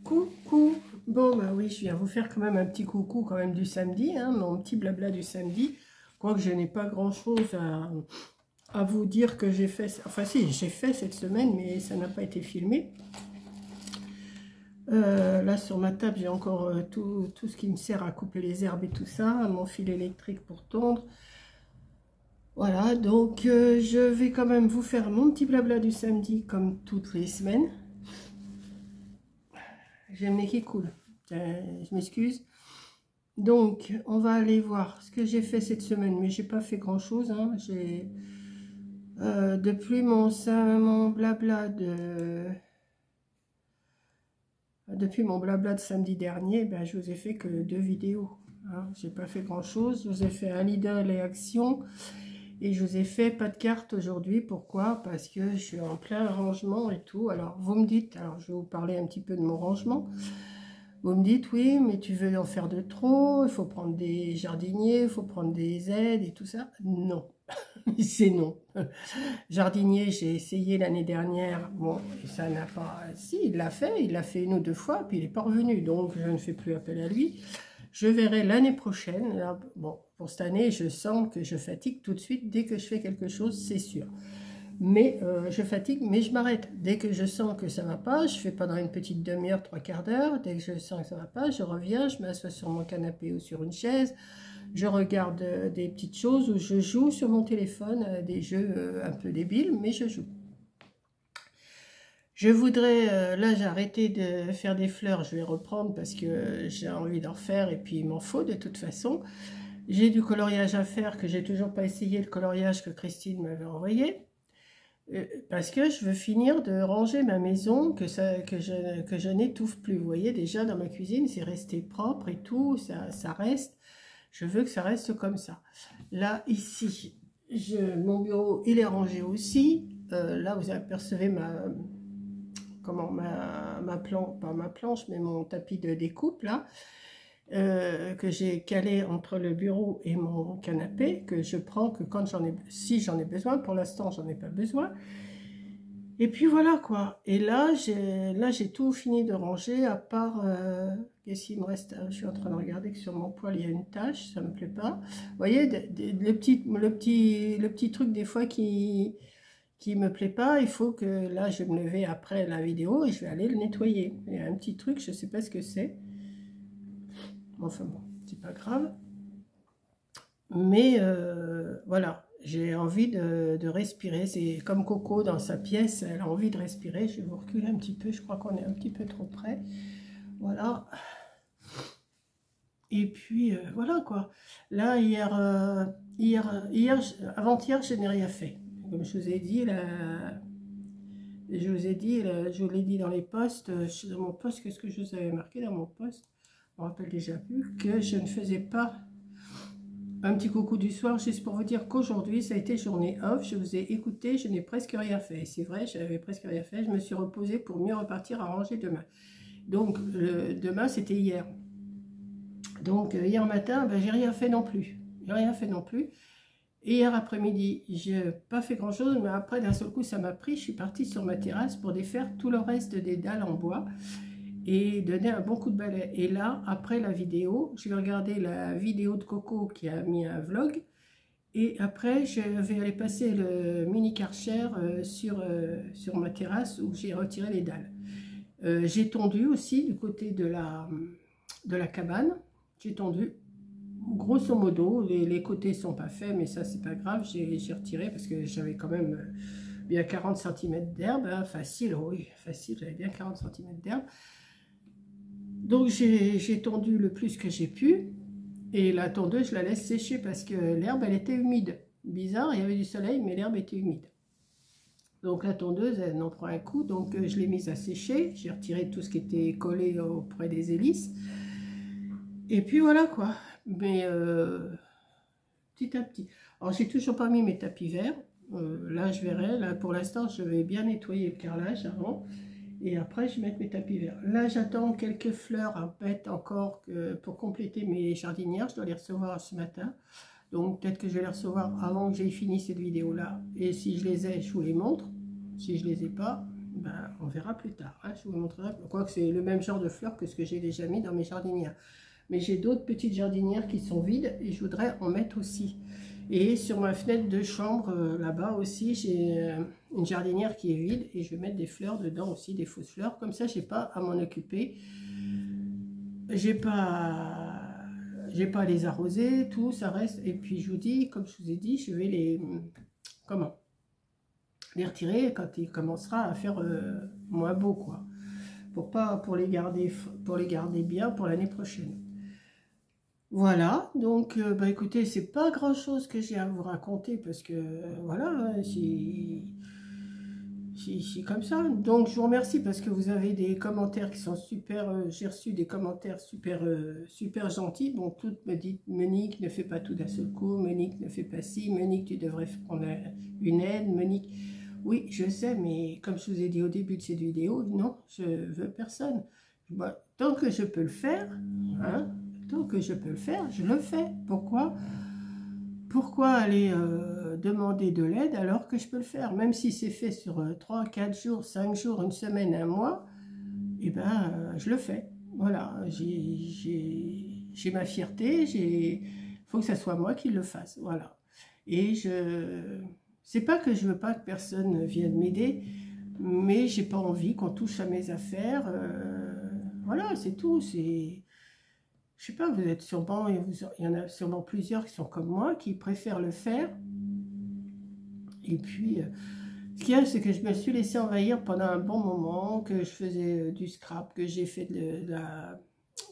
Coucou. Bon bah oui, je viens vous faire quand même un petit coucou quand même du samedi, hein, mon petit blabla du samedi. Quoique je n'ai pas grand chose à vous dire que j'ai fait. Enfin si, j'ai fait cette semaine, mais ça n'a pas été filmé. Là sur ma table, j'ai encore tout ce qui me sert à couper les herbes et tout ça, mon fil électrique pour tondre. Voilà, donc je vais quand même vous faire mon petit blabla du samedi comme toutes les semaines. J'ai le nez qui coule, je m'excuse. Donc, on va aller voir ce que j'ai fait cette semaine, mais j'ai pas fait grand chose, hein. Depuis mon blabla de samedi dernier, ben, je vous ai fait que 2 vidéos, hein. J'ai pas fait grand chose. Je vous ai fait un Lidl et Action et je vous ai fait pas de carte aujourd'hui. Pourquoi? Parce que je suis en plein rangement et tout. Alors vous me dites, alors je vais vous parler un petit peu de mon rangement. Vous me dites, oui, mais tu veux en faire de trop, il faut prendre des jardiniers, il faut prendre des aides et tout ça. Non, c'est non. Jardinier, j'ai essayé l'année dernière, bon, ça n'a pas... Si, il l'a fait 1 ou 2 fois, puis il n'est pas revenu, donc je ne fais plus appel à lui. Je verrai l'année prochaine. Là, bon, pour cette année, je sens que je fatigue tout de suite dès que je fais quelque chose, c'est sûr. Mais je fatigue, mais je m'arrête. Dès que je sens que ça ne va pas, je fais pendant une petite demi-heure, 3/4 d'heure. Dès que je sens que ça ne va pas, je reviens, je m'assois sur mon canapé ou sur une chaise. Je regarde des petites choses ou je joue sur mon téléphone des jeux un peu débiles, mais je joue. Je voudrais, là j'ai arrêté de faire des fleurs, je vais reprendre parce que j'ai envie d'en faire et puis il m'en faut de toute façon. J'ai du coloriage à faire que j'ai toujours pas essayé, le coloriage que Christine m'avait envoyé. Parce que je veux finir de ranger ma maison, que je n'étouffe plus. Vous voyez, déjà dans ma cuisine, c'est resté propre et tout, ça reste. Je veux que ça reste comme ça. Là, ici, mon bureau, il est rangé aussi. Là, vous apercevez ma planche, pas ma planche, mais mon tapis de découpe, là. Que j'ai calé entre le bureau et mon canapé, que je prends que quand si j'en ai besoin. Pour l'instant, j'en ai pas besoin. Et puis voilà quoi. Et là, j'ai tout fini de ranger, à part, qu'est-ce qu'il me reste? Je suis en train de regarder que sur mon poêle, il y a une tache, ça me plaît pas. Vous voyez, le petit truc des fois qui me plaît pas, il faut que, là, je vais me lever après la vidéo et je vais aller le nettoyer. Il y a un petit truc, je sais pas ce que c'est. Enfin bon, c'est pas grave. Mais voilà, j'ai envie de respirer. C'est comme Coco dans sa pièce, elle a envie de respirer. Je vais vous reculer un petit peu, je crois qu'on est un petit peu trop près. Voilà. Et puis voilà quoi. Là, avant-hier, je n'ai rien fait. Comme je vous ai dit, je vous l'ai dit dans les posts, dans mon post, qu'est-ce que je vous avais marqué dans mon post? Je me rappelle déjà plus que je ne faisais pas un petit coucou du soir, juste pour vous dire qu'aujourd'hui, ça a été journée off. Je vous ai écouté, je n'ai presque rien fait. C'est vrai, j'avais presque rien fait. Je me suis reposée pour mieux repartir à ranger demain. Donc, demain, c'était hier. Donc, hier matin, ben, j'ai rien fait non plus. J'ai rien fait non plus. Et hier après-midi, j'ai pas fait grand-chose, mais après, d'un seul coup, ça m'a pris. Je suis partie sur ma terrasse pour défaire tout le reste des dalles en bois et donner un bon coup de balai. Et là, après la vidéo, je vais regarder la vidéo de Coco qui a mis un vlog. Et après, je vais aller passer le mini Karcher sur ma terrasse où j'ai retiré les dalles. J'ai tondu aussi du côté de la cabane. J'ai tondu. Grosso modo, les côtés ne sont pas faits, mais ça, c'est pas grave. J'ai retiré parce que j'avais quand même bien 40 cm d'herbe. Hein, facile, oui, facile, j'avais bien 40 cm d'herbe. Donc, j'ai tondu le plus que j'ai pu. Et la tondeuse, je la laisse sécher parce que l'herbe, elle était humide. Bizarre, il y avait du soleil, mais l'herbe était humide. Donc la tondeuse, elle en prend un coup, donc je l'ai mise à sécher. J'ai retiré tout ce qui était collé auprès des hélices. Et puis voilà quoi. Mais petit à petit. Alors j'ai toujours pas mis mes tapis verts. Là, je verrai. Là, pour l'instant, je vais bien nettoyer le carrelage avant. Et après, je vais mettre mes tapis verts. Là, j'attends quelques fleurs à mettre encore pour compléter mes jardinières. Je dois les recevoir ce matin. Donc, peut-être que je vais les recevoir avant que j'ai fini cette vidéo-là. Et si je les ai, je vous les montre. Si je les ai pas, ben, on verra plus tard. Hein, je vous montrerai. Quoique c'est le même genre de fleurs que ce que j'ai déjà mis dans mes jardinières. Mais j'ai d'autres petites jardinières qui sont vides et je voudrais en mettre aussi. Et sur ma fenêtre de chambre, là-bas aussi, j'ai une jardinière qui est vide et je vais mettre des fleurs dedans aussi, des fausses fleurs. Comme ça, j'ai pas à m'en occuper. J'ai pas à les arroser, tout, ça reste. Et puis, je vous dis, comme je vous ai dit, je vais les... Comment? Les retirer quand il commencera à faire moins beau, quoi. Pour les garder bien pour l'année prochaine. Voilà, donc bah écoutez, c'est pas grand chose que j'ai à vous raconter parce que voilà, hein, c'est comme ça. Donc je vous remercie parce que vous avez des commentaires qui sont super, j'ai reçu des commentaires super gentils. Bon, toutes me dites, Monique, ne fais pas tout d'un seul coup, Monique, ne fais pas ci, Monique, tu devrais prendre une aide, Monique. Oui, je sais, mais comme je vous ai dit au début de cette vidéo, non, je veux personne. Bah, tant que je peux le faire, hein, tant que je peux le faire, je le fais. Pourquoi aller demander de l'aide alors que je peux le faire? Même si c'est fait sur 3, 4 jours, 5 jours, une semaine, un mois, eh ben, je le fais. Voilà, j'ai ma fierté, il faut que ça soit moi qui le fasse. Voilà. Et c'est pas que je veux pas que personne vienne m'aider, mais j'ai pas envie qu'on touche à mes affaires. Voilà, c'est tout. Je sais pas, vous êtes sûrement, il y en a sûrement plusieurs qui sont comme moi, qui préfèrent le faire. Et puis, ce qu'il y a, c'est que je me suis laissée envahir pendant un bon moment, que je faisais du scrap, que j'ai fait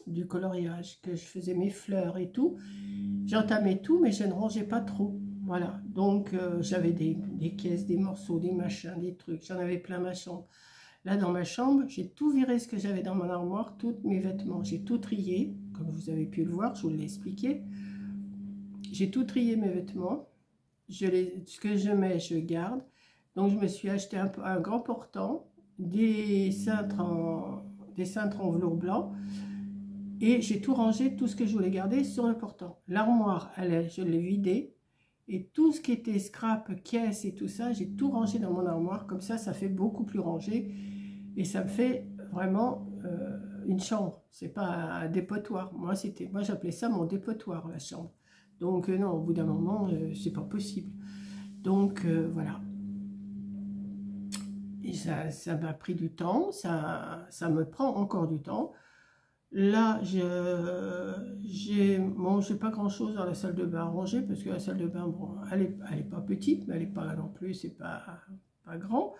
du coloriage, que je faisais mes fleurs et tout. J'entamais tout, mais je ne rangeais pas trop. Voilà, donc j'avais des caisses, des morceaux, des machins, des trucs. J'en avais plein ma chambre. Là, dans ma chambre, j'ai tout viré ce que j'avais dans mon armoire, tous mes vêtements. J'ai tout trié, comme vous avez pu le voir, je vous l'ai expliqué. J'ai tout trié mes vêtements. Ce que je mets, je garde. Donc, je me suis acheté un grand portant, des cintres en velours blanc. Et j'ai tout rangé, tout ce que je voulais garder sur le portant. L'armoire, je l'ai vidée. Et tout ce qui était scrap, caisse et tout ça, j'ai tout rangé dans mon armoire. Comme ça fait beaucoup plus rangé. Et ça me fait vraiment une chambre. C'est pas un dépotoir. Moi, j'appelais ça mon dépotoir, la chambre. Donc, non, au bout d'un moment, c'est pas possible. Donc, voilà. Et ça m'a pris du temps. Ça me prend encore du temps. Là, j'ai pas grand-chose dans la salle de bain à ranger parce que la salle de bain, bon, elle est pas petite, mais elle est pas non plus, c'est pas grand.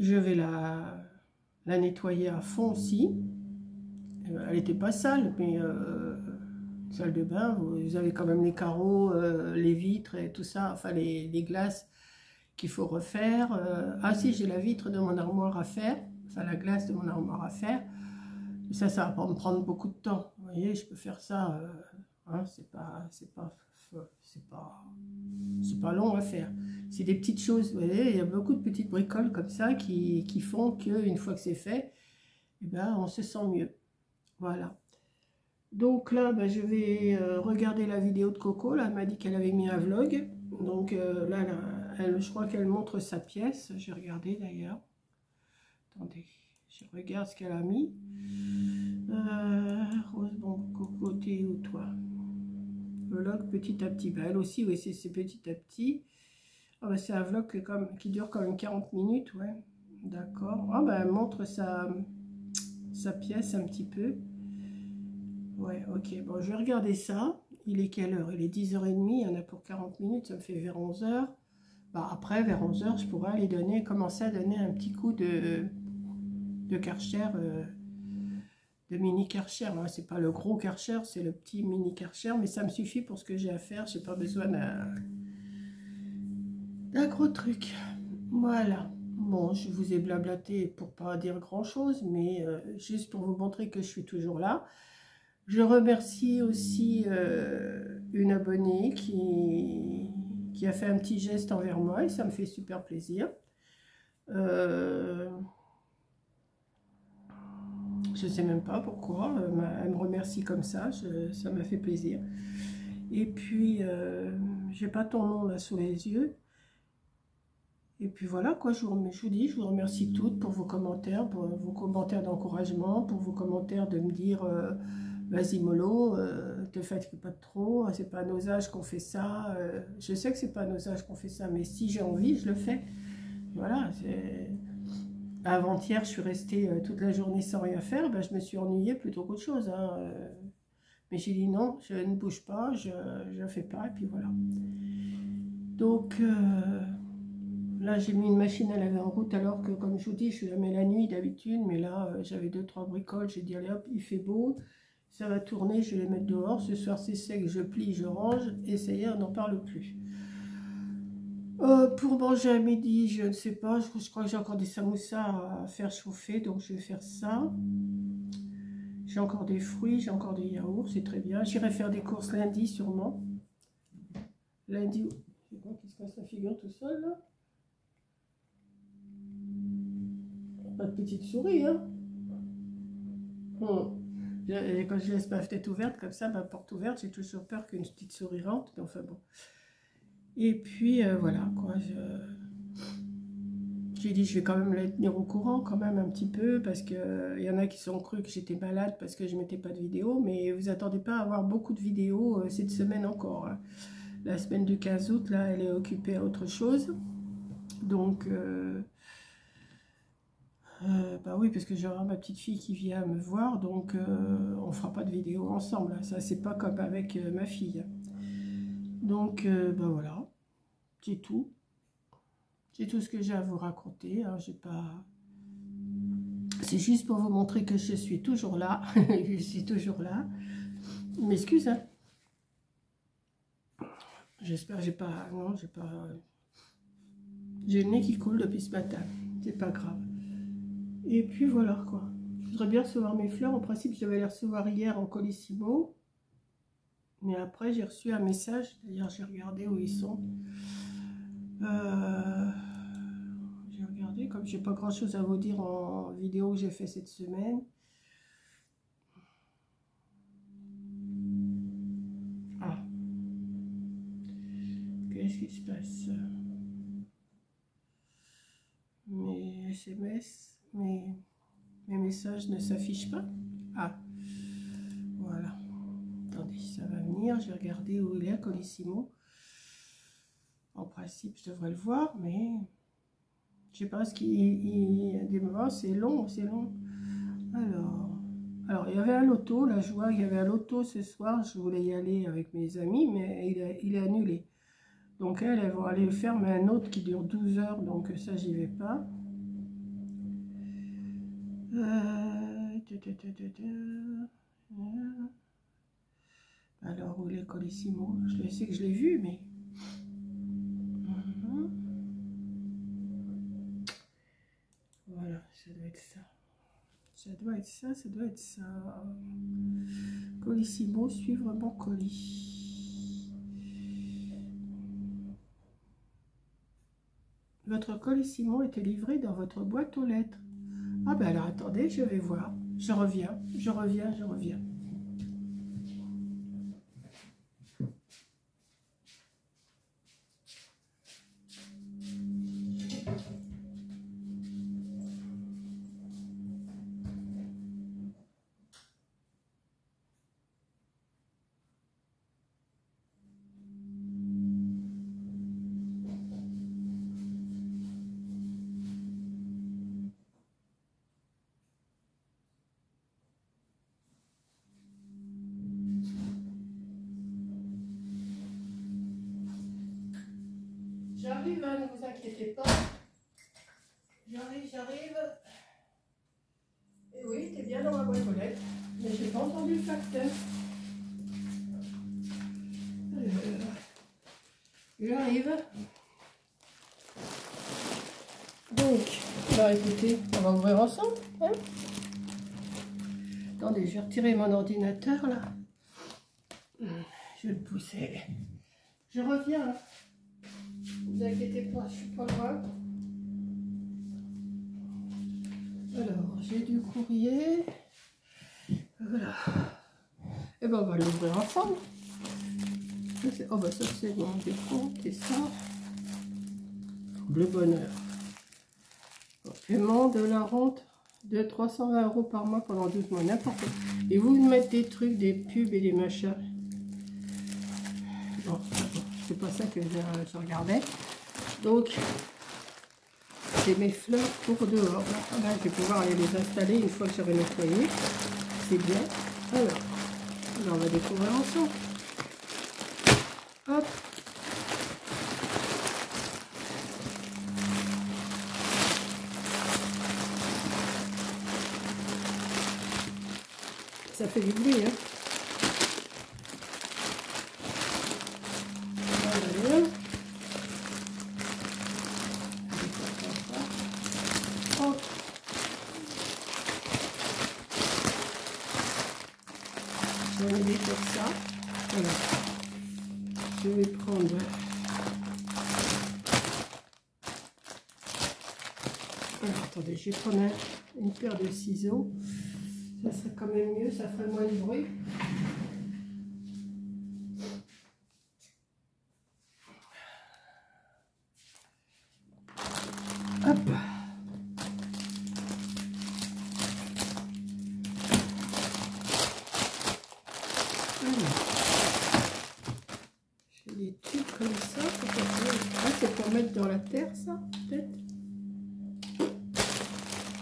Je vais la nettoyer à fond aussi. Elle n'était pas sale, mais salle de bain, vous avez quand même les carreaux, les vitres et tout ça, enfin les glaces qu'il faut refaire. Ah si, j'ai la vitre de mon armoire à faire, enfin la glace de mon armoire à faire. Ça va pas me prendre beaucoup de temps. Vous voyez, je peux faire ça. Hein, c'est pas long à faire. C'est des petites choses. Vous voyez, il y a beaucoup de petites bricoles comme ça qui font qu'une fois que c'est fait, eh ben, on se sent mieux. Voilà. Donc là, ben, je vais regarder la vidéo de Coco. Là, elle m'a dit qu'elle avait mis un vlog. Donc là, je crois qu'elle montre sa pièce. J'ai regardé d'ailleurs. Attendez, je regarde ce qu'elle a mis. Rose, bon, Coco, t'es où toi? Vlog petit à petit. Ben, elle aussi, oui, c'est petit à petit. Oh, ben, c'est un vlog qui dure quand même 40 minutes, ouais. D'accord. Oh, ben, elle montre sa pièce un petit peu. Ouais, ok. Bon, je vais regarder ça. Il est quelle heure? Il est 10h30. Il y en a pour 40 minutes. Ça me fait vers 11h. Bah, après, vers 11h, je pourrais aller commencer à donner un petit coup de Karcher, de mini Karcher. Hein. C'est pas le gros Karcher, c'est le petit mini Karcher. Mais ça me suffit pour ce que j'ai à faire. J'ai pas besoin d'un gros truc. Voilà. Bon, je vous ai blablaté pour pas dire grand-chose, mais juste pour vous montrer que je suis toujours là. Je remercie aussi une abonnée qui a fait un petit geste envers moi et ça me fait super plaisir. Je ne sais même pas pourquoi, elle me remercie comme ça, ça m'a fait plaisir. Et puis, j'ai pas ton nom là sous les yeux. Et puis voilà, quoi, je vous dis, je vous remercie toutes pour vos commentaires d'encouragement, pour vos commentaires de me dire, vas-y mollo, te fatigue pas trop, c'est pas à nos âges qu'on fait ça. Je sais que c'est pas à nos âges qu'on fait ça, mais si j'ai envie, je le fais. Voilà, avant-hier, je suis restée toute la journée sans rien faire, ben, je me suis ennuyée plutôt qu'autre chose, hein, mais j'ai dit non, je ne bouge pas, je ne fais pas, et puis voilà. Donc, là, j'ai mis une machine à laver en route, alors que, comme je vous dis, je la mets la nuit d'habitude, mais là, j'avais 2-3 bricoles, j'ai dit, allez hop, il fait beau, ça va tourner, je vais les mettre dehors, ce soir c'est sec, je plie, je range, et ça y est, on n'en parle plus. Pour manger à midi, je ne sais pas, je crois que j'ai encore des samoussas à faire chauffer, donc je vais faire ça. J'ai encore des fruits, j'ai encore des yaourts, c'est très bien. J'irai faire des courses lundi sûrement. Lundi, c'est quoi qui se casse la figure tout seul là? Pas de petite souris, hein? Quand je laisse ma fenêtre ouverte comme ça, ma porte ouverte, j'ai toujours peur qu'une petite souris rentre, mais enfin bon. Et puis voilà quoi, j'ai dit je vais quand même les tenir au courant quand même un petit peu, parce que y en a qui sont cru que j'étais malade parce que je mettais pas de vidéos, mais vous attendez pas à avoir beaucoup de vidéos cette semaine encore, hein. La semaine du 15 août là, elle est occupée à autre chose, donc bah oui, parce que j'aurai ma petite fille qui vient me voir, donc on fera pas de vidéo ensemble, hein. Ça c'est pas comme avec ma fille, donc bah voilà, c'est tout. C'est tout ce que j'ai à vous raconter, hein. J'ai pas... C'est juste pour vous montrer que je suis toujours là. Je suis toujours là. M'excuse, hein. J'espère que j'ai pas... Non, j'ai pas... J'ai le nez qui coule depuis ce matin. C'est pas grave. Et puis voilà, quoi. Je voudrais bien recevoir mes fleurs. En principe, je devais les recevoir hier en Colissimo. Mais après, j'ai reçu un message. D'ailleurs, j'ai regardé où ils sont. J'ai regardé, comme j'ai pas grand chose à vous dire en vidéo que j'ai fait cette semaine. Ah, qu'est-ce qui se passe? Mes SMS, mes messages ne s'affichent pas. Ah, voilà. Attendez, ça va venir. J'ai regardé où il est, Colissimo. En principe, je devrais le voir, mais je sais pas ce qu'il... Des moments, c'est long, c'est long. Alors, il y avait un loto, là, je vois qu'il y avait un loto ce soir. Je voulais y aller avec mes amis, mais il est annulé. Donc, elles vont aller le faire, mais un autre qui dure 12 heures, donc ça, j'y vais pas. Alors, où est Colissimo? Je sais que je l'ai vu, mais... Voilà, ça doit être ça. Ça doit être ça, ça doit être ça. Colissimo, suivre mon colis. Votre Colissimo était livré dans votre boîte aux lettres. Ah ben alors, attendez, je vais voir. Je reviens, je reviens, je reviens. J'arrive, hein, ne vous inquiétez pas. J'arrive. Et oui, t'es bien dans ma boîte aux lettres. Mais j'ai pas entendu le facteur. J'arrive. Donc, bah écoutez, on va ouvrir ensemble, hein. Attendez, je vais retirer mon ordinateur là. Je vais le pousser. Je reviens. Hein. Ne vous inquiétez pas, je suis pas loin. Alors, j'ai du courrier. Voilà. Et ben on va l'ouvrir ensemble. Oh bah ça c'est bon, des comptes et ça. Bleu Bonheur. Paiement de la rente de 320 € par mois pendant 12 mois, n'importe quoi. Et vous mettez des trucs, des pubs et des machins. Bon, c'est pas ça que je regardais. Donc, c'est mes fleurs pour dehors. Là, je vais pouvoir aller les installer une fois que j'aurai nettoyé. C'est bien. Alors, on va découvrir ensemble. Hop. Ça fait du bruit, hein. Voilà. Hop. Je vais mettre comme ça. Voilà. Je vais prendre attendez, je vais prendre une paire de ciseaux. Ça serait quand même mieux, ça ferait moins de bruit. Hop. J'ai des tubes comme ça. Ah, c'est pour mettre dans la terre, ça, peut-être.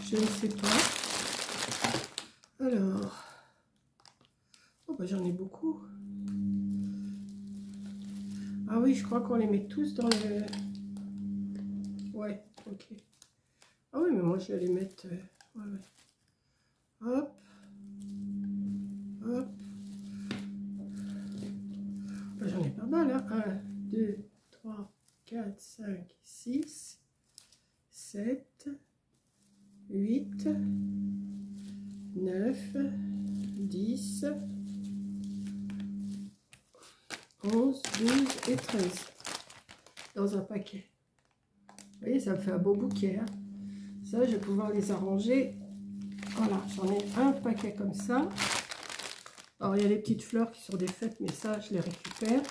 Je ne sais pas. Alors, oh bah j'en ai beaucoup. Ah oui, je crois qu'on les met tous dans le... Ouais, ok. Ah oui, mais moi je vais les mettre... ouais, ouais. Hop. Hop. Bah, j'en ai pas mal, hein. 1, 2, 3, 4, 5, 6, 7, 8... 9, 10, 11, 12 et 13 dans un paquet. Vous voyez, ça me fait un beau bouquet. Hein. Ça, je vais pouvoir les arranger. Voilà, j'en ai un paquet comme ça. Alors, il y a les petites fleurs qui sont défaites, mais ça, je les récupère.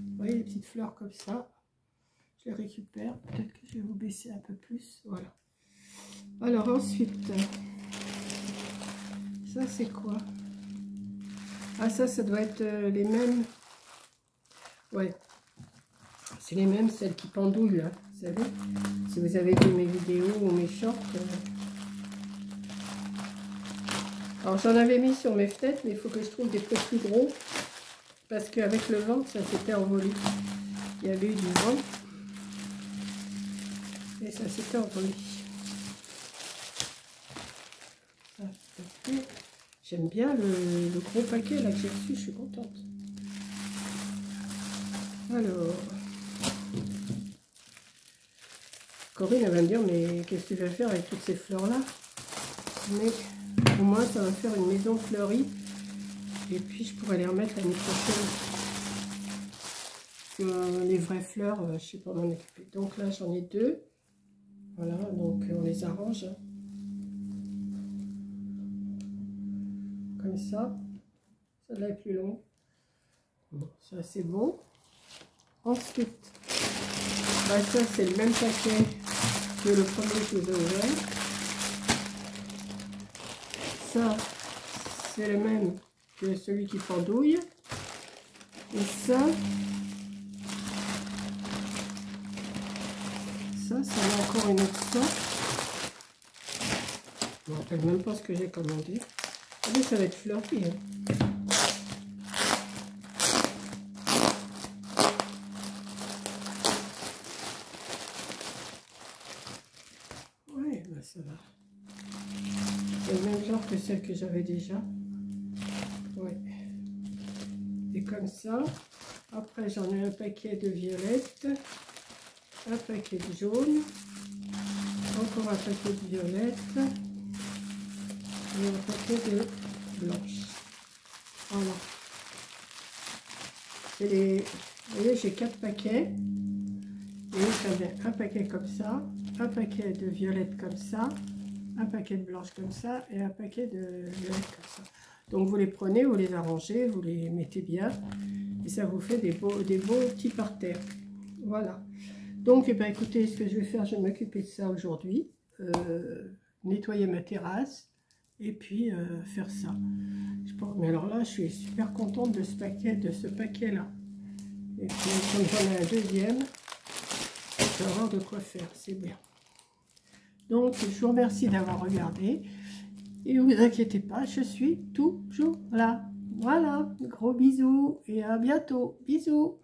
Vous voyez, les petites fleurs comme ça. Je les récupère. Peut-être que je vais vous baisser un peu plus. Voilà. Alors ensuite, ça c'est quoi? Ah ça doit être les mêmes. Ouais. C'est les mêmes, celles qui pendouillent là. Vous savez, si vous avez vu mes vidéos ou mes shorts. Alors j'en avais mis sur mes fenêtres, mais il faut que je trouve des peu plus gros. Parce qu'avec le vent, ça s'était envolé. Il y avait eu du vent. Et ça s'était envolé. J'aime bien le gros paquet là que j'ai reçu, je suis contente. Alors, Corinne elle va me dire, mais qu'est-ce que tu vas faire avec toutes ces fleurs là? Mais au moins ça va faire une maison fleurie. Et puis je pourrais les remettre l'année prochaine. Les vraies fleurs, je ne sais pas m'en occuper. Donc là j'en ai deux. Voilà, donc on les arrange. Comme ça. Celle-là est plus longue. Bon, ça c'est bon. Ensuite, bah ça c'est le même paquet que le premier que j'ai ouvert. Ça, c'est le même que celui qui pendouille. Et ça, ça a encore une autre sorte. Je ne me rappelle même pas ce que j'ai commandé. Mais ça va être fleuri. Hein. Ouais, bah ça va. C'est le même genre que celle que j'avais déjà. Ouais. Et comme ça. Après, j'en ai un paquet de violettes. Un paquet de jaune. Encore un paquet de violettes. Et un paquet de blanche. Voilà. Vous voyez, j'ai 4 paquets. Et j'avais un paquet comme ça, un paquet de violettes comme ça, un paquet de blanche comme ça et un paquet de violettes comme ça. Donc vous les prenez, vous les arrangez, vous les mettez bien. Et ça vous fait des beaux petits parterres. Voilà. Donc, eh ben, écoutez, ce que je vais faire, je vais m'occuper de ça aujourd'hui. Nettoyer ma terrasse. Et puis, faire ça. Mais alors là, je suis super contente de ce paquet-là. Et puis, comme j'en ai un deuxième, je vais avoir de quoi faire. C'est bien. Donc, je vous remercie d'avoir regardé. Et ne vous inquiétez pas, je suis toujours là. Voilà, gros bisous et à bientôt. Bisous.